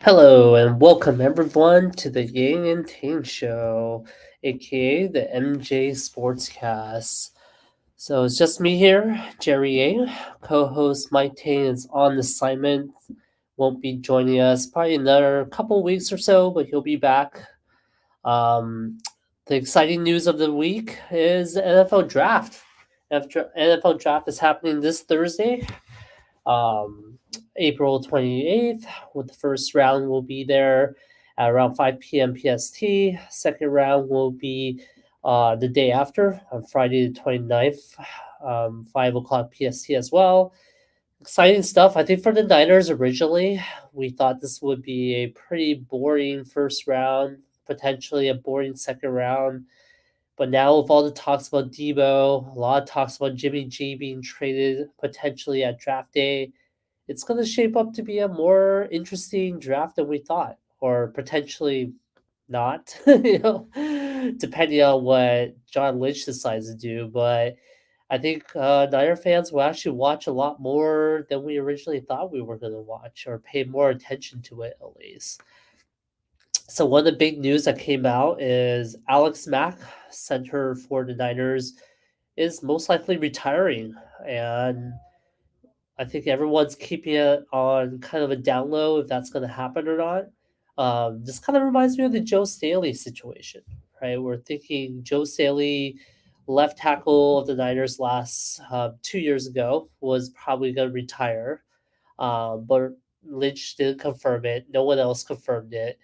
Hello and welcome everyone to the Yang and Tang Show, aka the MJ SportsCast. So it's just me here, Jerry Yang. Co-host Mike Tang is on assignment, won't be joining us probably another couple weeks or so, but he'll be back. Um, the exciting news of the week is the NFL Draft. NFL Draft is happening this Thursday, um, April 28th, with the first round will be there at around 5 p.m. PST. Second round will be the day after, on Friday the 29th, 5 o'clock PST as well. Exciting stuff. I think for the Niners originally, we thought this would be a pretty boring first round, potentially a boring second round. But now with all the talks about Debo, a lot of talks about Jimmy G being traded potentially at draft day, it's going to shape up to be a more interesting draft than we thought, or potentially not, depending on what John Lynch decides to do. But I think Niner fans will actually watch a lot more than we originally thought we were going to watch, or pay more attention to it at least. So one of the big news that came out is Alex Mack, center for the Niners, is most likely retiring, and I think everyone's keeping it on kind of a down low if that's going to happen or not. This kind of reminds me of the Joe Staley situation, right? We're thinking Joe Staley, left tackle of the Niners last 2 years ago, was probably going to retire, but Lynch didn't confirm it. No one else confirmed it.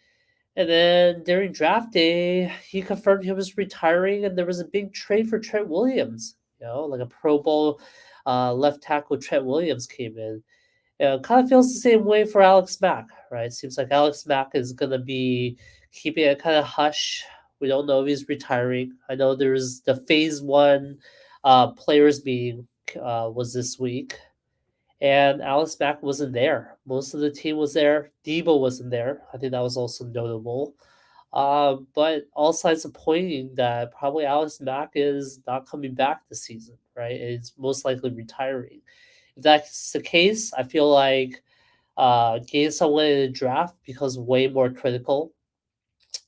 And then during draft day, he confirmed he was retiring, and there was a big trade for Trent Williams. Like a Pro Bowl left tackle Trent Williams came in. It kind of feels the same way for Alex Mack, right? Seems like Alex Mack is going to be keeping it kind of hush. We don't know if he's retiring. I know there's the phase one players meeting was this week, and Alex Mack wasn't there. Most of the team was there. Debo wasn't there. I think that was also notable. But all signs are pointing that probably Alex Mack is not coming back this season, right? It's most likely retiring. If that's the case, I feel like getting someone in the draft becomes way more critical.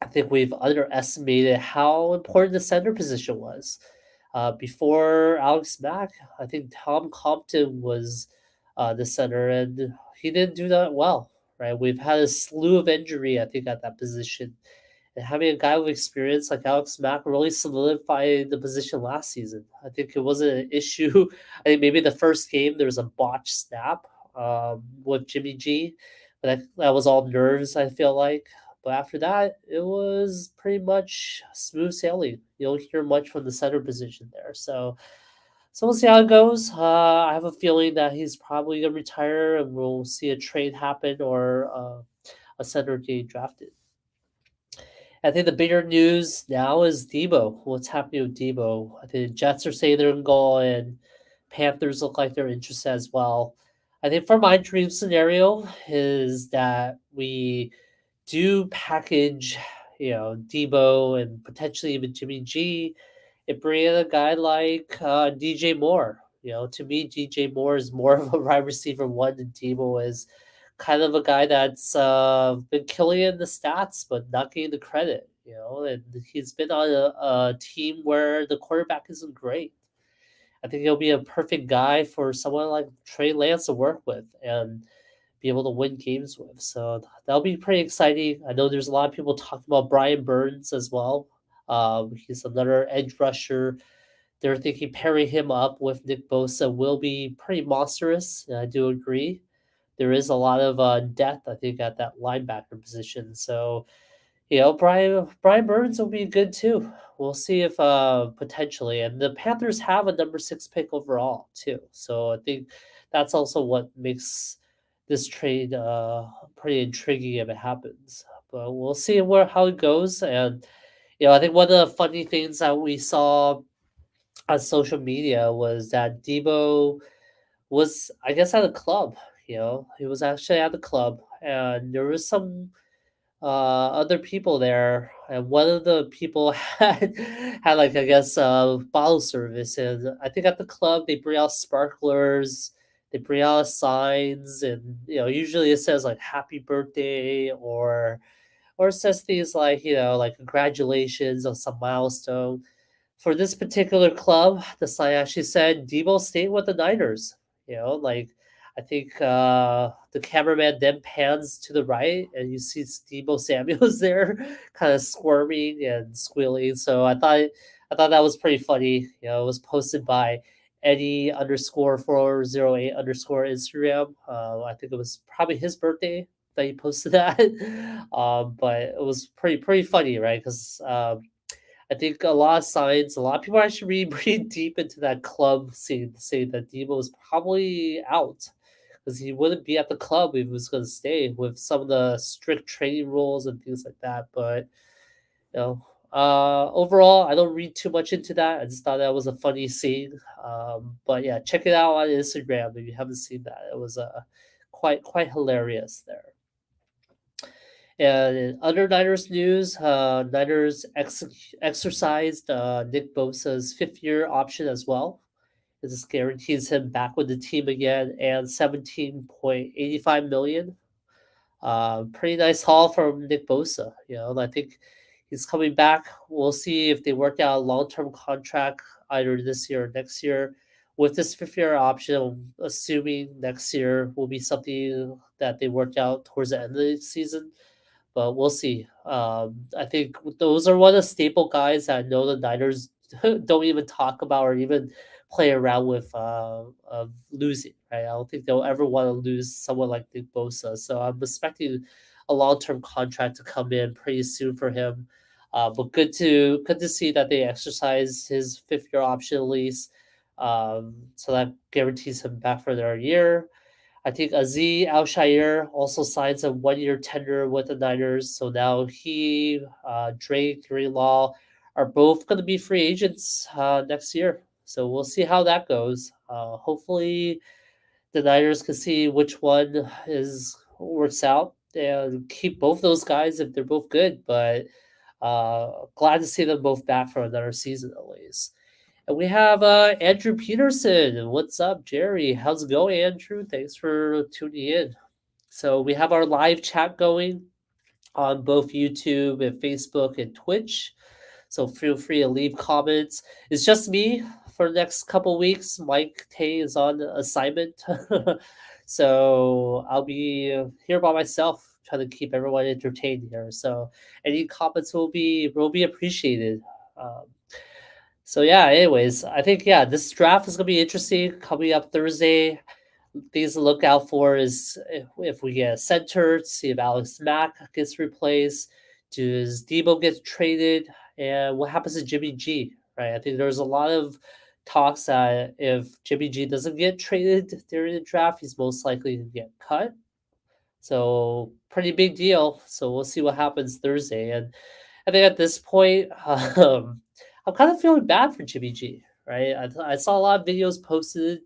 I think we've underestimated how important the center position was. Before Alex Mack, I think Tom Compton was the center, and he didn't do that well. Right, we've had a slew of injury, I think, at that position, and having a guy with experience like Alex Mack really solidified the position last season. I think it wasn't an issue. I think maybe the first game there was a botched snap with Jimmy G, but that was all nerves, I feel like. But after that, it was pretty much smooth sailing. You don't hear much from the center position there. So we'll see how it goes. I have a feeling that he's probably going to retire, and we'll see a trade happen or a center getting drafted. I think the bigger news now is Debo. What's happening with Debo? I think the Jets are saying they're going to go, and Panthers look like they're interested as well. I think for my dream scenario is that we do package, Debo and potentially even Jimmy G, and bring in a guy like DJ Moore. To me, DJ Moore is more of a wide receiver one than Debo is. Kind of a guy that's been killing it in the stats, but not getting the credit. And he's been on a team where the quarterback isn't great. I think he'll be a perfect guy for someone like Trey Lance to work with and be able to win games with. So that'll be pretty exciting. I know there's a lot of people talking about Brian Burns as well. He's another edge rusher. They're thinking pairing him up with Nick Bosa will be pretty monstrous, and I do agree. There is a lot of depth, I think, at that linebacker position. So Brian Burns will be good too. We'll see if potentially, and the Panthers have a number 6 pick overall too. So I think that's also what makes this trade pretty intriguing if it happens. But we'll see how it goes. And I think one of the funny things that we saw on social media was that Debo was, I guess, at a club. He was actually at the club, and there was some other people there, and one of the people had like, I guess, bottle service, and I think at the club they bring out sparklers, they bring out signs, and usually it says like "Happy Birthday" or it says things like like congratulations on some milestone. For this particular club, the sign actually said Debo staying with the Niners. Like I think the cameraman then pans to the right and you see Debo Samuels there, kind of squirming and squealing. So I thought that was pretty funny. It was posted by Eddie underscore 408 underscore Instagram. I think it was probably his birthday that he posted that. But it was pretty funny, right? Because I think a lot of signs, a lot of people are actually reading pretty deep into that club scene to say that Debo is probably out because he wouldn't be at the club if he was going to stay with some of the strict training rules and things like that. But overall, I don't read too much into that. I just thought that was a funny scene. But yeah, check it out on Instagram if you haven't seen that. It was quite hilarious there. And in other Niners news, Niners exercised Nick Bosa's fifth-year option as well. This guarantees him back with the team again and 17.85 million. Pretty nice haul from Nick Bosa. I think he's coming back. We'll see if they work out a long-term contract either this year or next year. With this fifth-year option, I'm assuming next year will be something that they work out towards the end of the season, but we'll see. I think those are one of the staple guys that I know the Niners don't even talk about or even play around with of losing. Right? I don't think they'll ever want to lose someone like Nick Bosa. So I'm expecting a long term contract to come in pretty soon for him. But good to see that they exercise his fifth-year option at least. So that guarantees him back for their year. I think Aziz Al Shair also signs a 1 year tender with the Niners. So now he, Drake, Greenlaw are both going to be free agents next year. So we'll see how that goes. Hopefully, the Niners can see which one is works out and keep both those guys if they're both good. But glad to see them both back for another season at least. And we have Andrew Peterson. What's up, Jerry? How's it going, Andrew? Thanks for tuning in. So we have our live chat going on both YouTube and Facebook and Twitch. So feel free to leave comments. It's just me for the next couple weeks. Mike Tay is on assignment. So I'll be here by myself trying to keep everyone entertained here. So any comments will be appreciated. Um, so yeah, anyways, I think this draft is gonna be interesting coming up Thursday. Things to look out for is if we get a center, see if Alex Mack gets replaced, does Debo get traded, and what happens to Jimmy G, right? I think there's a lot of talks that if Jimmy G doesn't get traded during the draft, he's most likely to get cut. So pretty big deal. So we'll see what happens Thursday. And I think at this point, I'm kind of feeling bad for Jimmy G, right? I saw a lot of videos posted.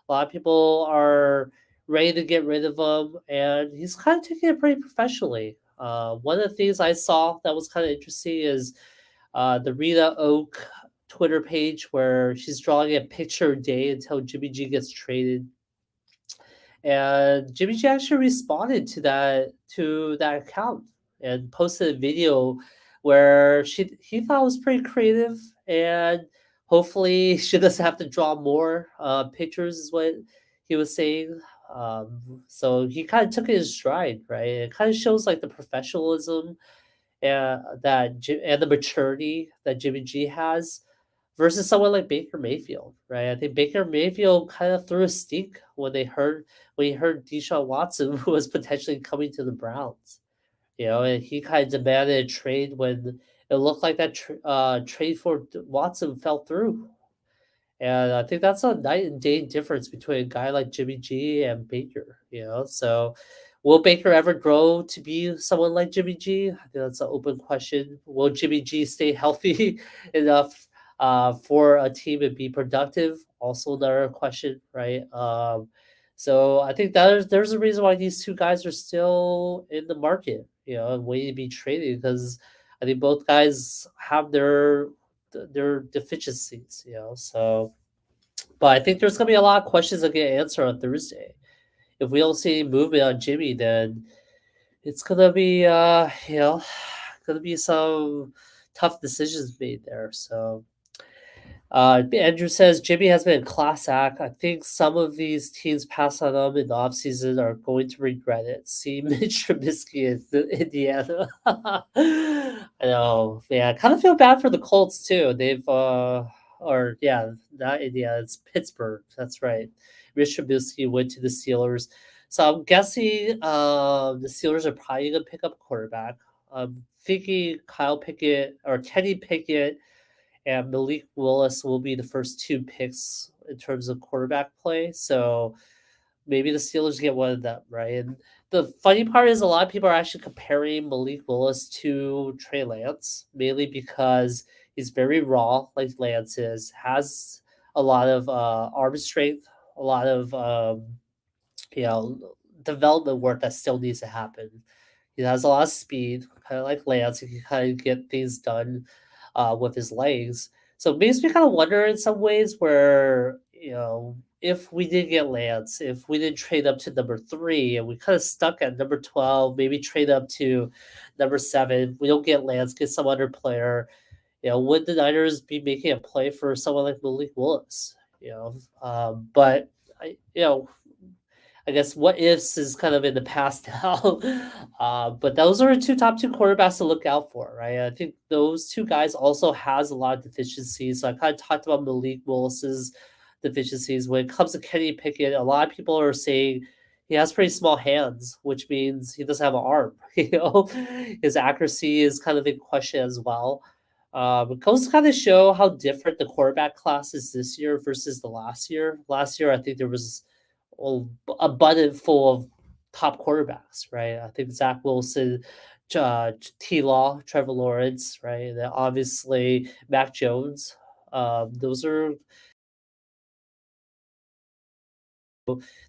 A lot of people are ready to get rid of him, and he's kind of taking it pretty professionally. One of the things I saw that was kind of interesting is the Rita Oak Twitter page where she's drawing a picture a day until Jimmy G gets traded, and Jimmy G actually responded to that account and posted a video where he thought it was pretty creative, and hopefully she doesn't have to draw more pictures is what he was saying. So he kind of took it in stride, right? It kind of shows like the professionalism and and the maturity that Jimmy G has versus someone like Baker Mayfield, right? I think Baker Mayfield kind of threw a stink when he heard Deshaun Watson was potentially coming to the Browns. And he kind of demanded a trade when it looked like that trade for Watson fell through. And I think that's a night and day difference between a guy like Jimmy G and Baker. So will Baker ever grow to be someone like Jimmy G? I think that's an open question. Will Jimmy G stay healthy enough for a team and be productive? Also another question, right? So I think there's a reason why these two guys are still in the market, and waiting to be traded because I think both guys have their deficiencies. So But I think there's gonna be a lot of questions that get answered on Thursday. If we don't see any movement on Jimmy, then it's gonna be gonna be some tough decisions made there. So Andrew says Jimmy has been a class act. I think some of these teams pass on him in the offseason are going to regret it. See Mitch Trubisky in Indiana. I know. Yeah, I kind of feel bad for the Colts too. They've or yeah, not Indiana, it's Pittsburgh. That's right. Mitch Trubisky went to the Steelers. So I'm guessing the Steelers are probably gonna pick up a quarterback. I'm thinking Kyle Pickett or Kenny Pickett and Malik Willis will be the first two picks in terms of quarterback play. So maybe the Steelers get one of them, right? And the funny part is a lot of people are actually comparing Malik Willis to Trey Lance, mainly because he's very raw, like Lance is, has a lot of arm strength, a lot of you know development work that still needs to happen. He has a lot of speed, kind of like Lance. He can kind of get things done with his legs. So it makes me kind of wonder in some ways where, if we did get Lance, if we did trade up to number 3 and we kind of stuck at number 12, maybe trade up to number 7, we don't get Lance, get some other player, would the Niners be making a play for someone like Malik Willis? But I guess what ifs is kind of in the past now. But those are the top two quarterbacks to look out for, right? I think those two guys also has a lot of deficiencies. So I kind of talked about Malik Willis's deficiencies. When it comes to Kenny Pickett, a lot of people are saying he has pretty small hands, which means he doesn't have an arm. His accuracy is kind of in question as well. It goes to kind of show how different the quarterback class is this year versus the last year. Last year, I think there was abundant full of top quarterbacks, right? I think Zach Wilson, T. Law, Trevor Lawrence, right? And then obviously Mac Jones. Those are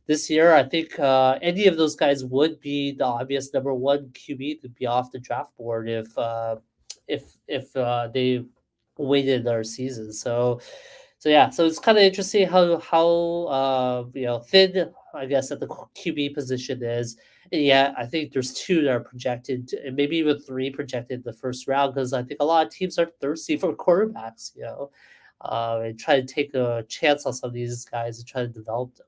this year. I think any of those guys would be the obvious number one QB to be off the draft board if they waited their season. So yeah, so it's kind of interesting how thin I guess at the QB position is. And yeah, I think there's two that are projected, and maybe even three projected in the first round because I think a lot of teams are thirsty for quarterbacks, and try to take a chance on some of these guys and try to develop them.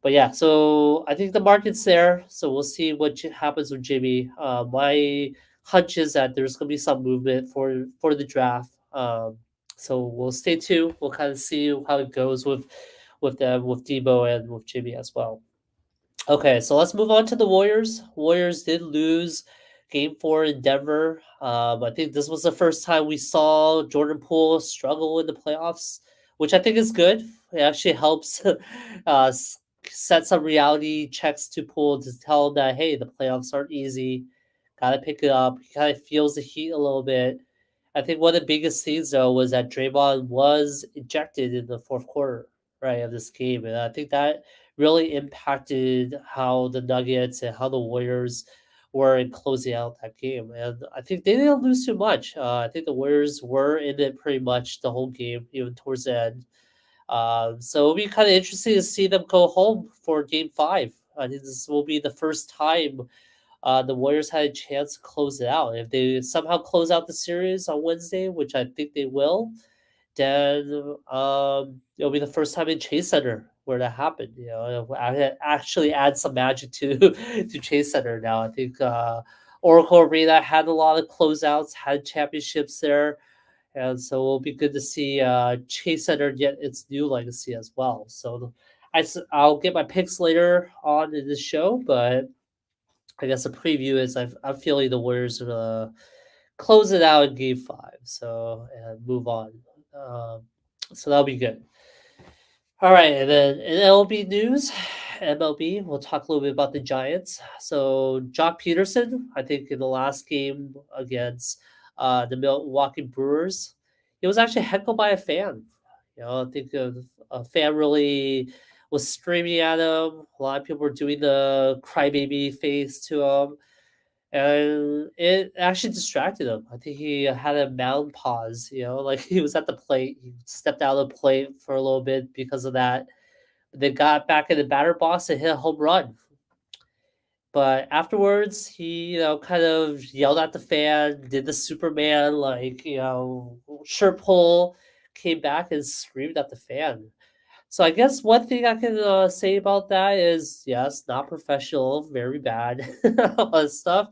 But yeah, so I think the market's there. So we'll see what happens with Jimmy. My hunch is that there's going to be some movement for the draft. So we'll stay tuned. We'll kind of see how it goes with them, with Debo and with Jimmy as well. Okay, so let's move on to the Warriors. Warriors did lose game 4 in Denver. I think this was the first time we saw Jordan Poole struggle in the playoffs, which I think is good. It actually helps set some reality checks to Poole to tell him that, hey, the playoffs aren't easy. Got to pick it up. He kind of feels the heat a little bit. I think one of the biggest things, though, was that Draymond was ejected in the fourth quarter, right, of this game. And I think that really impacted how the Nuggets and how the Warriors were in closing out that game. And I think they didn't lose too much. I think the Warriors were in it pretty much the whole game, even towards the end. So it'll be kind of interesting to see them go home for game 5. I think this will be the first time the Warriors had a chance to close it out. If they somehow close out the series on Wednesday, which I think they will, then it'll be the first time in Chase Center where that happened. I actually add some magic to to Chase Center now. I think Oracle Arena had a lot of closeouts, had championships there, and so it'll be good to see Chase Center get its new legacy as well. So I'll get my picks later on in this show, but I guess a preview is I'm feeling the Warriors are gonna close it out in game 5, so and move on. Um, so that'll be good. All right, and then in MLB news, MLB, we'll talk a little bit about the Giants. So Jock Peterson, I think in the last game against the Milwaukee Brewers, it was actually heckled by a fan. I think a fan really was screaming at him. A lot of people were doing the crybaby face to him. and it actually distracted him. I think he had a mound pause, like he was at the plate. He stepped out of the plate for a little bit because of that. They got back in the batter box and hit a home run. But afterwards, he, kind of yelled at the fan, did the Superman, shirt pull, came back and screamed at the fan. So I guess one thing I can say about that is, yes, not professional, very bad, all that stuff.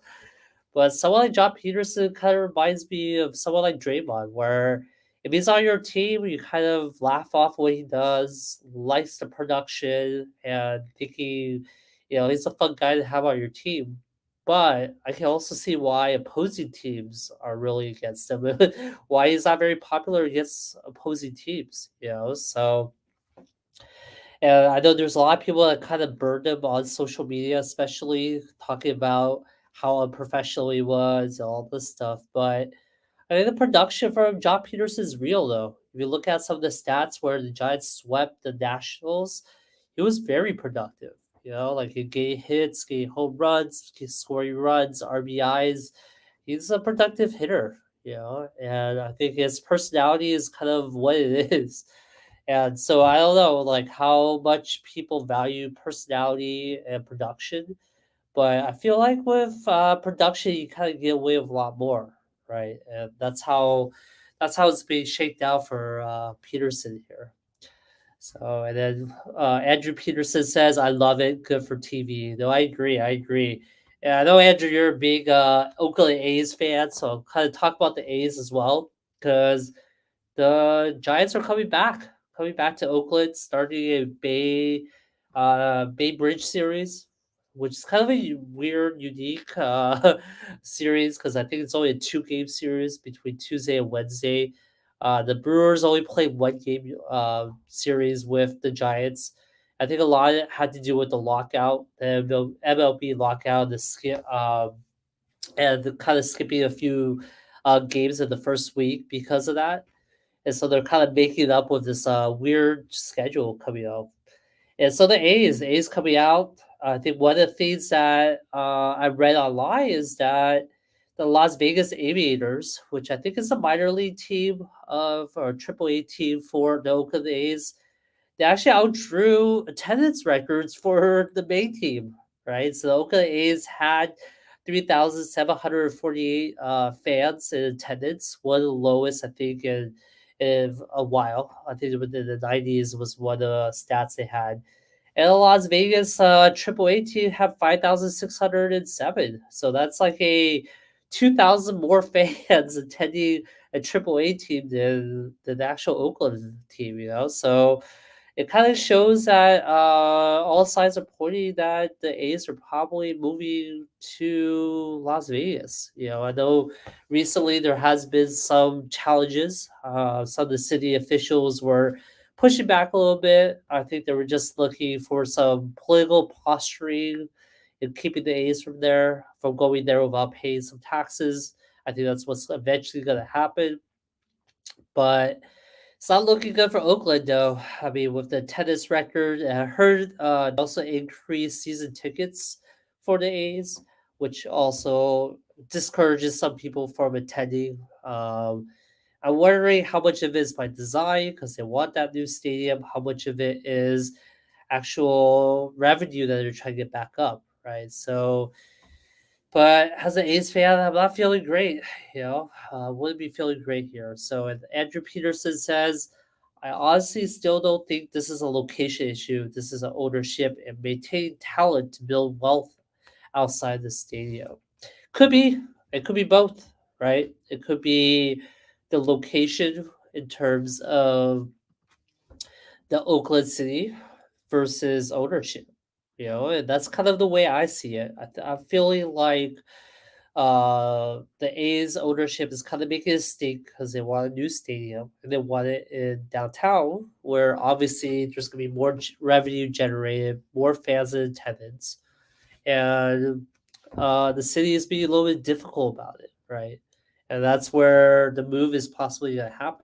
But someone like John Peterson kind of reminds me of someone like Draymond, where if he's on your team, you kind of laugh off what he does, likes the production, and think he's a fun guy to have on your team. But I can also see why opposing teams are really against him, why he's not very popular against opposing teams. So, and I know there's a lot of people that kind of burned him on social media, especially talking about how unprofessional he was and all this stuff. But I think the production from John Peterson is real, though. If you look at some of the stats where the Giants swept the Nationals, he was very productive. Like he gave hits, gave home runs, scoring runs, RBIs. He's a productive hitter, and I think his personality is kind of what it is. And so I don't know, like how much people value personality and production, but I feel like with production, you kind of get away with a lot more, right? And that's how it's being shaped out for Peterson here. So and then Andrew Peterson says, "I love it. Good for TV." No, I agree. I agree. And I know Andrew, you're a big Oakland A's fan, so I'll kind of talk about the A's as well because the Giants are coming back to Oakland, starting a Bay Bridge series, which is kind of a weird, unique series because I think it's only a 2 game series between Tuesday and Wednesday. The Brewers only played 1 game series with the Giants. I think a lot of it had to do with the lockout, the MLB lockout, the skip, and the kind of skipping a few games in the first week because of that, and so they're kind of making it up with this weird schedule coming out. And so the A's coming out. I think one of the things that I read online is that the Las Vegas Aviators, which I think is a minor league team of or AAA team for the Oakland A's, they actually outdrew attendance records for the main team, right? So the Oakland A's had 3,748 fans in attendance, one of the lowest, I think, in a while. I think within the 90s was one of the stats they had. And the Las Vegas AAA team have 5,607. So that's like a 2,000 more fans attending a AAA team than the actual Oakland team. So it kind of shows that all signs are pointing that the A's are probably moving to Las Vegas. I know recently there has been some challenges. Some of the city officials were pushing back a little bit. I think they were just looking for some political posturing and keeping the A's from going there without paying some taxes. I think that's what's eventually going to happen. But it's not looking good for Oakland, though. I mean, with the tennis record, I heard they also increased season tickets for the A's, which also discourages some people from attending. I'm wondering how much of it is by design because they want that new stadium, how much of it is actual revenue that they're trying to get back up, right? So but as an A's fan, I'm not feeling great. Wouldn't be feeling great here. So, and Andrew Peterson says, I honestly still don't think this is a location issue. This is an ownership and maintaining talent to build wealth outside the stadium. Could be. It could be both, right? It could be the location in terms of the Oakland City versus ownership. And that's kind of the way I see it. I'm feeling like the A's ownership is kind of making a stink because they want a new stadium and they want it in downtown, where obviously there's going to be more revenue generated, more fans in attendance, and the city is being a little bit difficult about it, right? And that's where the move is possibly going to happen.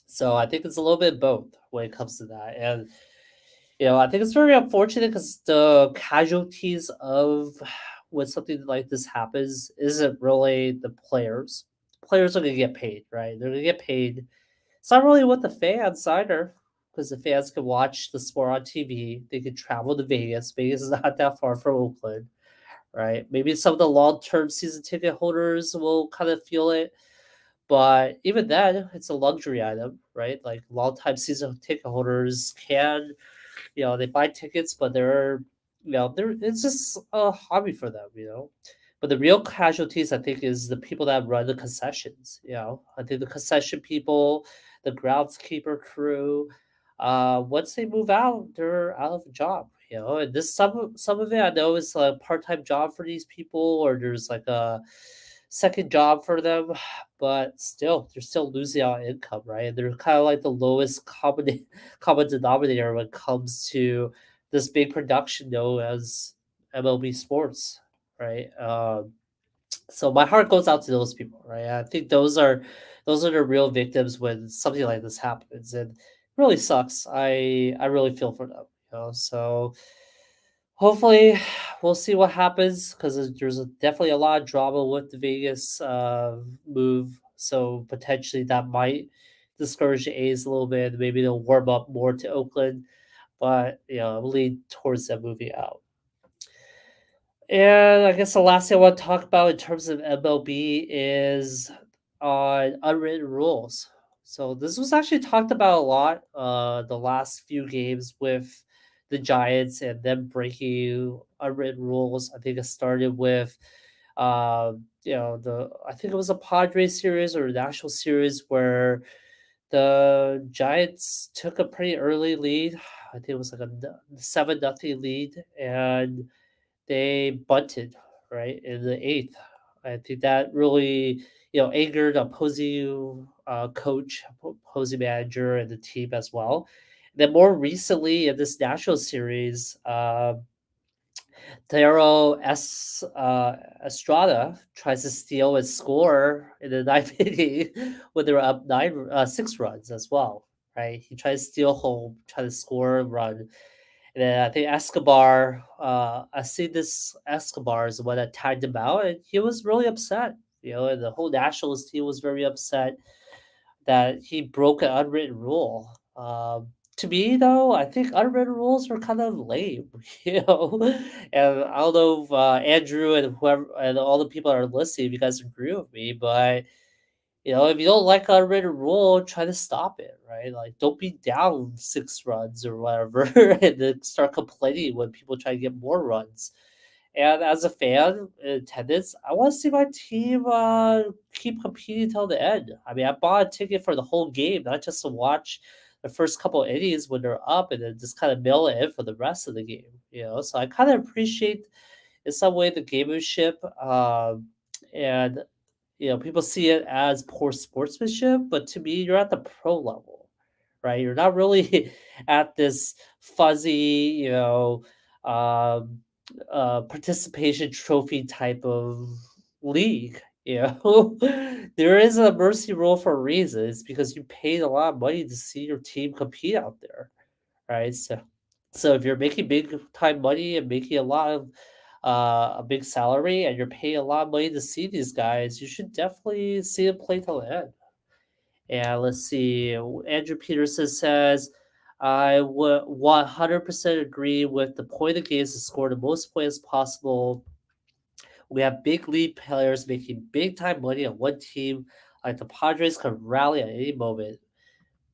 So I think it's a little bit both when it comes to that, and I think it's very unfortunate because the casualties of when something like this happens isn't really the players. Players are gonna get paid, right? They're gonna get paid. It's not really what the fans either, because the fans can watch the sport on TV. They can travel to Vegas. Vegas is not that far from Oakland, right? Maybe some of the long-term season ticket holders will kind of feel it, but even then, it's a luxury item, right? Like long-time season ticket holders can, they buy tickets, but they're it's just a hobby for them, But the real casualties, I think, is the people that run the concessions. I think the concession people, the groundskeeper crew, once they move out, they're out of a job. And this some of it I know is a part time job for these people, or there's like a second job for them, but still, they're still losing out income, right? And they're kind of like the lowest common denominator when it comes to this big production known as MLB sports, right? So my heart goes out to those people, right? I think those are the real victims when something like this happens, and it really sucks. I really feel for them, So hopefully, we'll see what happens because there's definitely a lot of drama with the Vegas move. So potentially that might discourage the A's a little bit. Maybe they'll warm up more to Oakland, but I'm lean towards them moving out. And I guess the last thing I want to talk about in terms of MLB is on unwritten rules. So this was actually talked about a lot the last few games with the Giants and them breaking unwritten rules. I think it started with the I think it was a Padres series or a National series where the Giants took a pretty early lead. I think it was like a 7-0 lead, and they bunted, right, in the eighth. I think that really, angered opposing coach, opposing manager, and the team as well. Then more recently in this national series, Taro Estrada tries to steal and score in the ninth inning when they were up 6 runs as well. Right, he tries to steal home, try to score a run, and then I think Escobar, I see this Escobar is the one that tagged him out, and he was really upset. And the whole Nationals team was very upset that he broke an unwritten rule. To me, though, I think unwritten rules are kind of lame, And I don't know if Andrew and whoever and all the people that are listening, if you guys agree with me, but if you don't like a unwritten rule, try to stop it, right? Like, don't be down 6 runs or whatever, and then start complaining when people try to get more runs. And as a fan in attendance, I want to see my team keep competing till the end. I mean, I bought a ticket for the whole game, not just to watch the first couple innings when they're up and then just kind of mill it in for the rest of the game. So I kind of appreciate in some way the gamemanship, and people see it as poor sportsmanship, but to me, you're at the pro level, right? You're not really at this fuzzy, um, participation trophy type of league. There is a mercy rule for a reason. It's because you paid a lot of money to see your team compete out there, right? So if you're making big time money and making a big salary, and you're paying a lot of money to see these guys, you should definitely see them play till the end. And let's see, Andrew Peterson says, I would 100% agree with the point of the game is to score the most points possible. We have big league players making big time money on one team. Like the Padres can rally at any moment.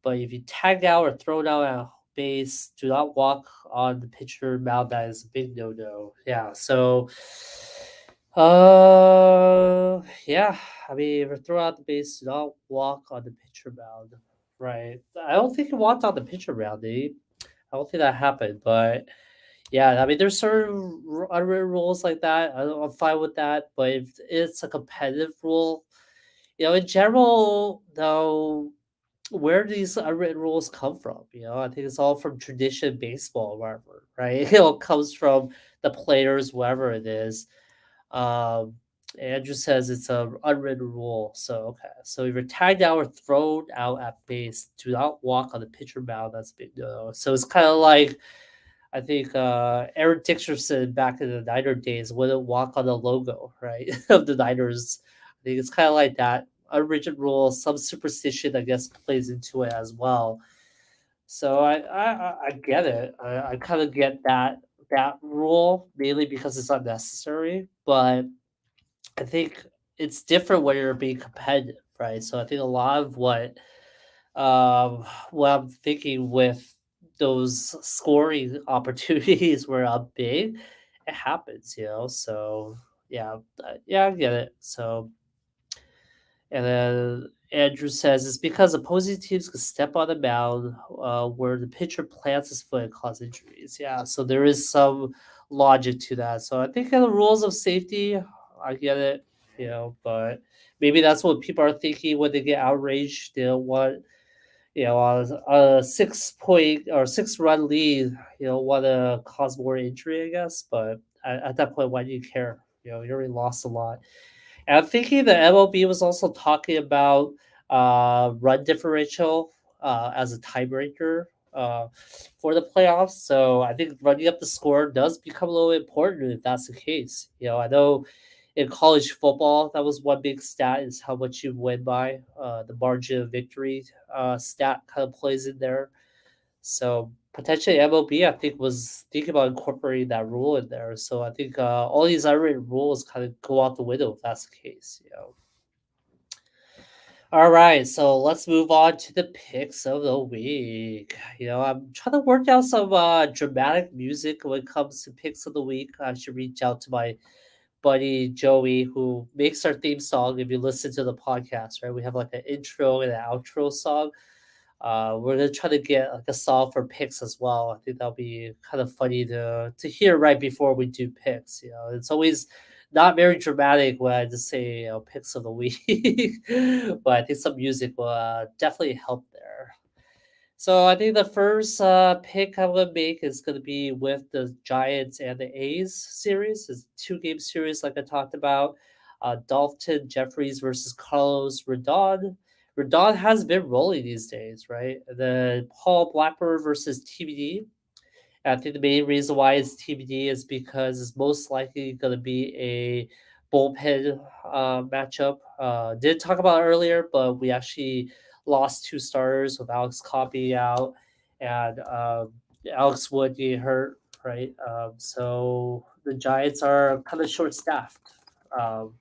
But if you tag out or throw down at base, do not walk on the pitcher mound. That is a big no. Yeah. So, yeah. I mean, if you throw out the base, do not walk on the pitcher mound. Right. I don't think he walked on the pitcher mound. I don't think that happened. But yeah, I mean, there's certain unwritten rules like that. I'm fine with that. But if it's a competitive rule, in general, though, where do these unwritten rules come from? I think it's all from tradition baseball, wherever, right? It comes from the players, wherever it is. Um, Andrew says it's a unwritten rule. So okay, so if you're tagged out or thrown out at base, do not walk on the pitcher mound. That's a big no. So it's kind of like I think Eric Dickerson back in the Niner days wouldn't walk on the logo, right, of the Niners. I think it's kind of like that. Unwritten rule, some superstition, I guess, plays into it as well. So I get it. I kind of get that rule mainly because it's unnecessary, but I think it's different when you're being competitive, right? So I think a lot of what I'm thinking with those scoring opportunities where I'm big, it happens, you know. So yeah, yeah, I get it. So and then Andrew says it's because opposing teams can step on the mound where the pitcher plants his foot and cause injuries. Yeah, so there is some logic to that. So I think in the rules of safety, I get it, you know, but maybe that's what people are thinking when they get outraged. They don't want, you know, a 6 point or 6 run lead, you know, want to cause more injury, I guess. But at that point, why do you care? You know, you already lost a lot. And I'm thinking the MLB was also talking about run differential as a tiebreaker for the playoffs. So I think running up the score does become a little important if that's the case. You know, I know in college football that was one big stat is how much you win by. The margin of victory stat kind of plays in there. So potentially MLB, I think, was thinking about incorporating that rule in there. So I think all these unwritten rules kind of go out the window if that's the case. You know. All right, so let's move on to the picks of the week. You know, I'm trying to work out some dramatic music when it comes to picks of the week. I should reach out to my buddy Joey, who makes our theme song. If you listen to the podcast, right, we have like an intro and an outro song. We're gonna try to get like a song for picks as well. I think that'll be kind of funny to hear right before we do picks. You know, it's always not very dramatic when I just say, you know, picks of the week, but I think some music will definitely help there. So I think the first pick I'm gonna make is gonna be with the Giants and the A's series. It's a 2 game series, like I talked about. Dalton Jeffries versus Carlos Rodon. Rodon has been rolling these days, right? The Paul Blackburn versus TBD. I think the main reason why it's TBD is because it's most likely going to be a bullpen matchup. Did talk about it earlier, but we actually lost 2 starters with Alex Copy out and Alex Wood getting hurt, right? So the Giants are kind of short staffed. Um,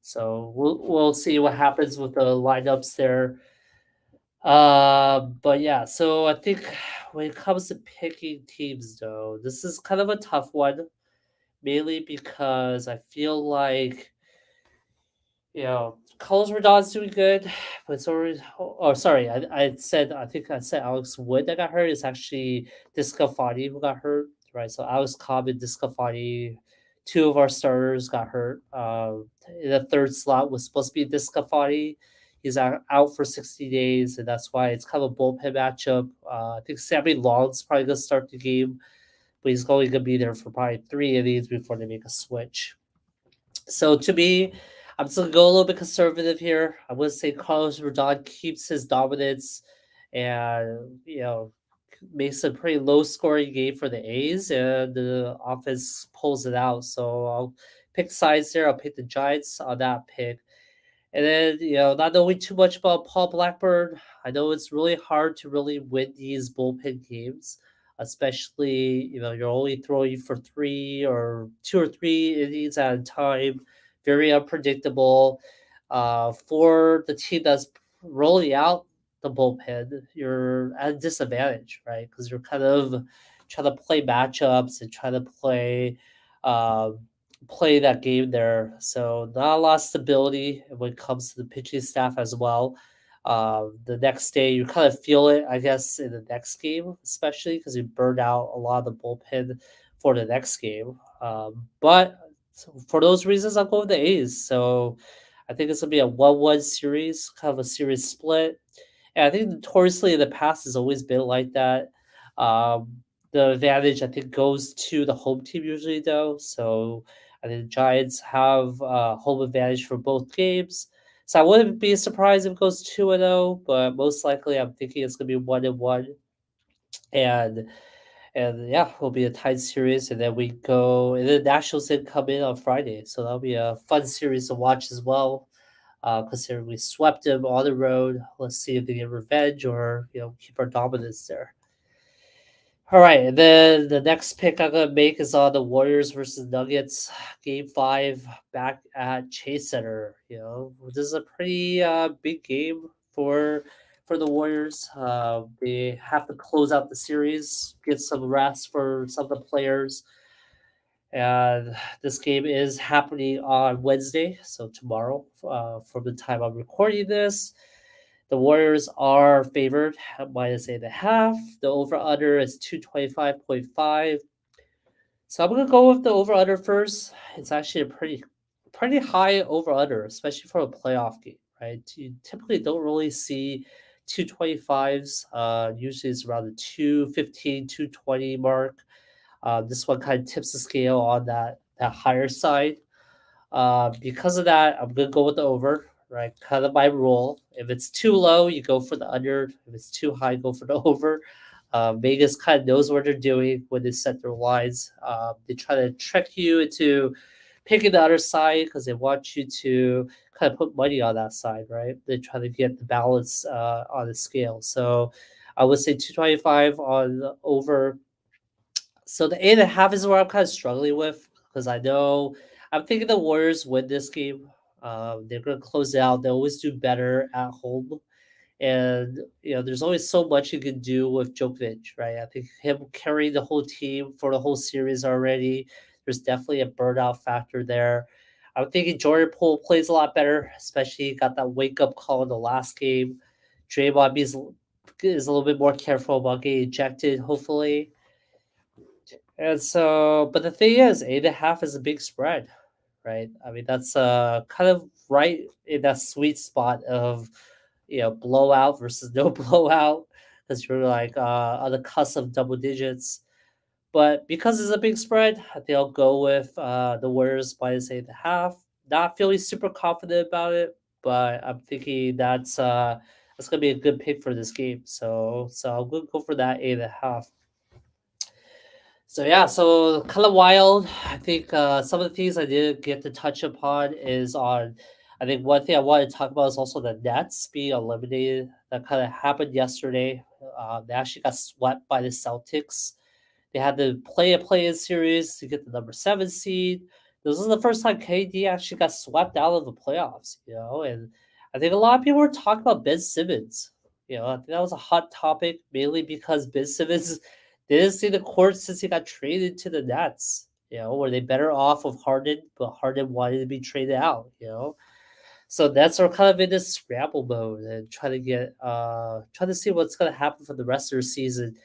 so we'll see what happens with the lineups there. But yeah, so I think when it comes to picking teams, though, this is kind of a tough one, mainly because I feel like you know, Carlos Rodon's doing good, but it's already. Oh, sorry, I think I said Alex Wood that got hurt. It's actually Discafani who got hurt, right? So Alex Cobb and Discafani, 2 of our starters got hurt. In the third slot was supposed to be Discafani. He's out for 60 days, and that's why it's kind of a bullpen matchup. I think Sammy Long's probably going to start the game, but he's only going to be there for probably 3 innings before they make a switch. So to me, I'm still gonna go a little bit conservative here. I would say Carlos Rodon keeps his dominance and makes a pretty low scoring game for the A's and the offense pulls it out. So I'll pick sides there. I'll pick the Giants on that pick. And then, not knowing too much about Paul Blackburn, I know it's really hard to really win these bullpen games, especially, you're only throwing for 2 or 3 innings at a time, very unpredictable. For the team that's rolling out the bullpen, you're at a disadvantage, right? Because you're kind of trying to play matchups and trying to um, play that game there. So not a lot of stability when it comes to the pitching staff as well. The next day you kind of feel it, I guess, in the next game, especially because you burned out a lot of the bullpen for the next game. But for those reasons, I'll go with the A's. So I think it's gonna be a 1-1 series, kind of a series split. And I think notoriously in the past has always been like that. The advantage I think goes to the home team usually though. So I think the Giants have home advantage for both games. So I wouldn't be surprised if it goes 2-0, but most likely I'm thinking it's gonna be 1-1. And And yeah, it'll be a tight series, and then we go, and then Nationals then come in on Friday, so that'll be a fun series to watch as well. Considering we swept them on the road, let's see if they get revenge or keep our dominance there. All right, and then the next pick I'm gonna make is on the Warriors versus Nuggets, Game 5, back at Chase Center. This is a pretty big game for the Warriors. They have to close out the series, get some rest for some of the players, and this game is happening on Wednesday, so tomorrow. From the time I'm recording this, the Warriors are favored at -8.5. The over under is 225.5. So I'm gonna go with the over under first. It's actually a pretty high over under, especially for a playoff game, right? You typically don't really see 225s. Usually it's around the 215, 220 mark. This one kind of tips the scale on that higher side. Because of that, I'm gonna go with the over, right? Kind of my rule. If it's too low, you go for the under. If it's too high, go for the over. Vegas kind of knows what they're doing when they set their lines. They try to trick you into picking the other side because they want you to kind of put money on that side, right? They try to get the balance on the scale. So I would say 225 on the over. So the 8.5 is where I'm kind of struggling with because I know I'm thinking the Warriors win this game. They're going to close it out. They always do better at home, and there's always so much you can do with Djokovic, right? I think him carrying the whole team for the whole series already. There's definitely a burnout factor there. I'm thinking Jordan Poole plays a lot better, especially got that wake up call in the last game. Draymond is a little bit more careful about getting ejected, hopefully. And so, but the thing is, 8.5 is a big spread, right? I mean, that's kind of right in that sweet spot of, blowout versus no blowout, because you're like on the cusp of double digits. But because it's a big spread, I think I'll go with the Warriors -8.5. Not feeling super confident about it, but I'm thinking that's gonna be a good pick for this game. So I'll go for that 8.5. So yeah, so kind of wild. I think some of the things I did get to touch upon is on. I think one thing I wanted to talk about is also the Nets being eliminated. That kind of happened yesterday. They actually got swept by the Celtics. They had to play a play-in series to get the number 7 seed. This was the first time KD actually got swept out of the playoffs. And I think a lot of people were talking about Ben Simmons. I think that was a hot topic mainly because Ben Simmons didn't see the court since he got traded to the Nets. Were they better off with Harden, but Harden wanted to be traded out. So Nets are kind of in this scramble mode and trying to see what's gonna happen for the rest of the season.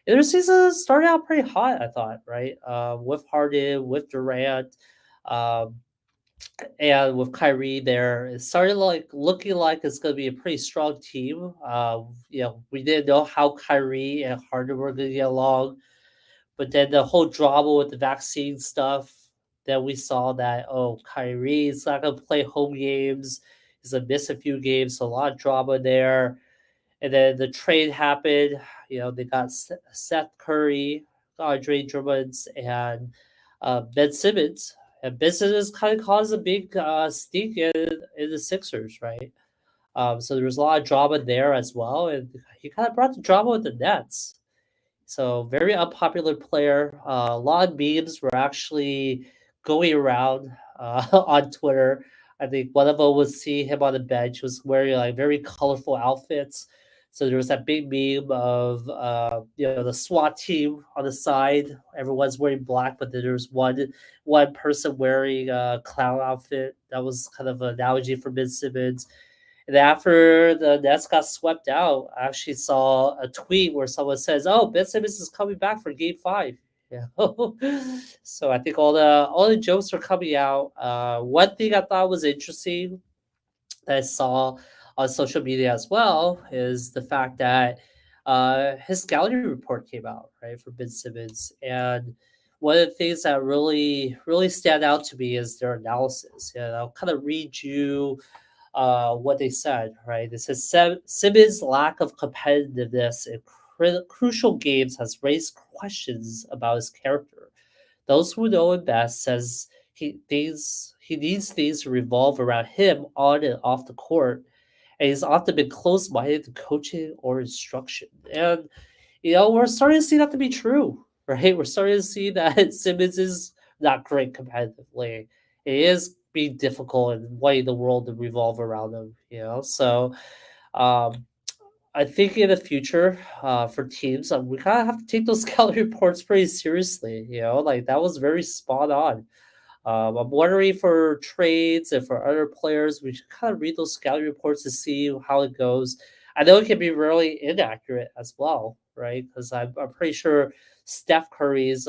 And their season started out pretty hot, I thought, right? With Harden, with Durant, um, and with Kyrie there, it started like looking like it's gonna be a pretty strong team. We didn't know how Kyrie and Harden were gonna get along, but then the whole drama with the vaccine stuff, then we saw that Kyrie's not gonna play home games. He's gonna miss a few games, so a lot of drama there. And then the trade happened. They got Seth Curry, Andre Drummond, and Ben Simmons. And Ben Simmons kind of caused a big stink in the Sixers, right? So there was a lot of drama there as well, and he kind of brought the drama with the Nets. So very unpopular player. A lot of memes were actually going around on Twitter. I think one of them was seeing him on the bench, was wearing like very colorful outfits. So there was that big meme of the SWAT team on the side. Everyone's wearing black, but then there's one person wearing a clown outfit. That was kind of an analogy for Ben Simmons. And after the Nets got swept out, I actually saw a tweet where someone says, "Oh, Ben Simmons is coming back for Game 5." Yeah. So I think all the jokes are coming out. One thing I thought was interesting that I saw on social media as well is the fact that his scouting report came out, right, for Ben Simmons. And one of the things that really, really stand out to me is their analysis. And I'll kind of read you what they said, right? It says Simmons' lack of competitiveness crucial games has raised questions about his character. Those who know him best says he needs things to revolve around him on and off the court, and he's often been close-minded to coaching or instruction. And we're starting to see that to be true, right? We're starting to see that Simmons is not great competitively. It is being difficult and wanting the world to revolve around him. So um, I think in the future, for teams, we kind of have to take those scouting reports pretty seriously. Like that was very spot on. I'm wondering for trades and for other players, we should kind of read those scouting reports to see how it goes. I know it can be really inaccurate as well, right? Because I'm pretty sure Steph Curry's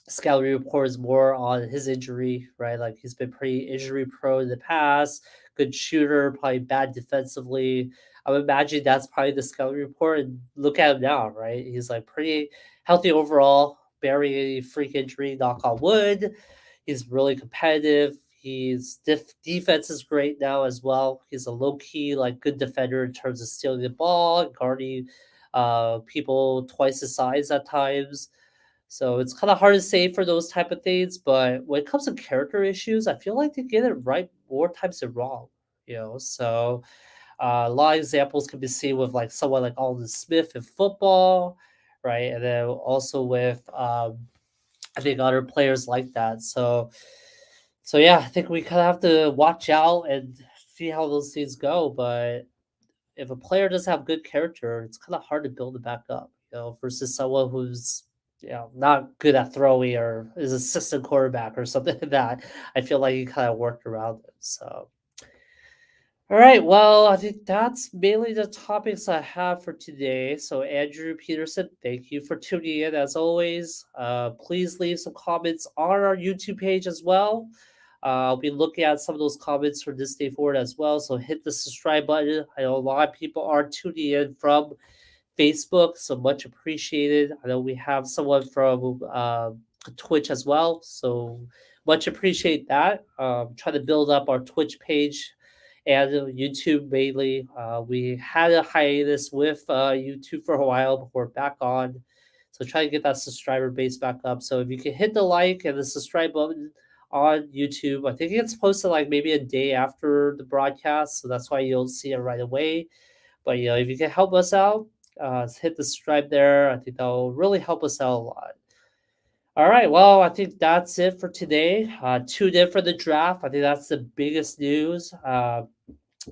scouting report is more on his injury, right? Like he's been pretty injury prone in the past. Good shooter, probably bad defensively. I would imagine that's probably the scouting report. And look at him now, right? He's like pretty healthy overall, barely any freak injury, knock on wood. He's really competitive. Defense is great now as well. He's a low key like good defender in terms of stealing the ball, guarding people twice his size at times. So it's kind of hard to say for those type of things, but when it comes to character issues, I feel like they get it right more times than wrong. So a lot of examples can be seen with like someone like Alden Smith in football, right, and then also with I think other players like that. So yeah, I think we kind of have to watch out and see how those things go. But if a player doesn't have good character, it's kind of hard to build it back up, versus someone who's not good at throwing or is assistant quarterback or something like that. I feel like he kind of worked around it. So all right, well, I think that's mainly the topics I have for today. So, Andrew Peterson, thank you for tuning in as always. Please leave some comments on our YouTube page as well. I'll be looking at some of those comments from this day forward as well. So, hit the subscribe button. I know a lot of people are tuning in from Facebook, so much appreciated. I know we have someone from Twitch as well, so much appreciate that. Trying to build up our Twitch page and YouTube mainly. We had a hiatus with YouTube for a while, but we're back on. So try to get that subscriber base back up. So if you can hit the like and the subscribe button on YouTube, I think it's posted like maybe a day after the broadcast, so that's why you'll see it right away. But if you can help us out, hit the subscribe there. I think that'll really help us out a lot. All right, well, I think that's it for today. Tune in for the draft. I think that's the biggest news.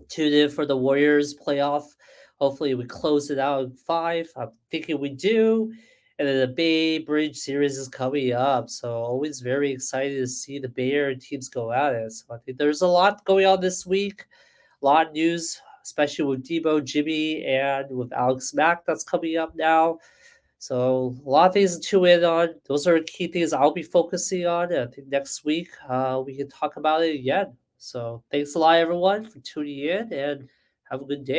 Tune in for the Warriors playoff. Hopefully, we close it out in 5. I'm thinking we do. And then the Bay Bridge series is coming up. So, always very excited to see the Bay Area teams go at it. So, I think there's a lot going on this week. A lot of news, especially with Debo, Jimmy, and with Alex Mack that's coming up now. So a lot of things to tune in on. Those are key things I'll be focusing on. I think next week we can talk about it again. So thanks a lot, everyone, for tuning in, and have a good day.